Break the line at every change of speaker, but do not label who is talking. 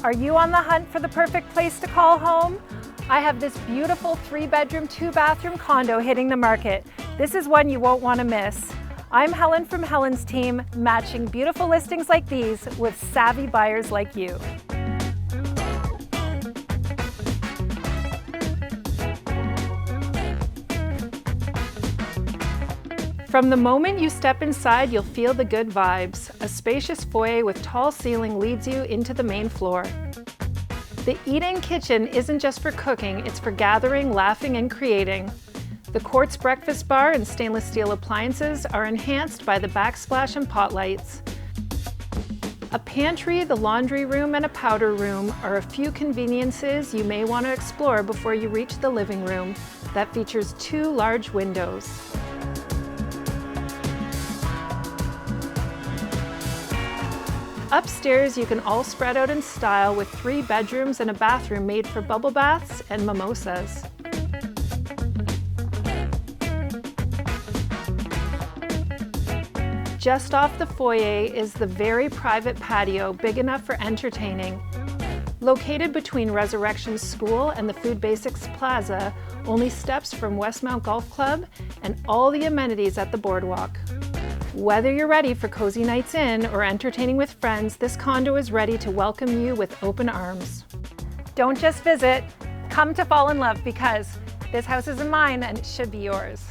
Are you on the hunt for the perfect place to call home? I have this beautiful 3-bedroom, 2-bathroom condo hitting the market. This is one you won't want to miss. I'm Helen from Helen's team, matching beautiful listings like these with savvy buyers like you. From the moment you step inside, you'll feel the good vibes. A spacious foyer with tall ceiling leads you into the main floor. The eat-in kitchen isn't just for cooking, it's for gathering, laughing, and creating. The quartz breakfast bar and stainless steel appliances are enhanced by the backsplash and pot lights. A pantry, the laundry room, and a powder room are a few conveniences you may want to explore before you reach the living room that features 2 large windows. Upstairs, you can all spread out in style with 3 bedrooms and a bathroom made for bubble baths and mimosas. Just off the foyer is the very private patio, big enough for entertaining. Located between Resurrection School and the Food Basics Plaza, only steps from Westmount Golf Club and all the amenities at the boardwalk. Whether you're ready for cozy nights in or entertaining with friends, this condo is ready to welcome you with open arms. Don't just visit, come to fall in love, because this house isn't mine and it should be yours.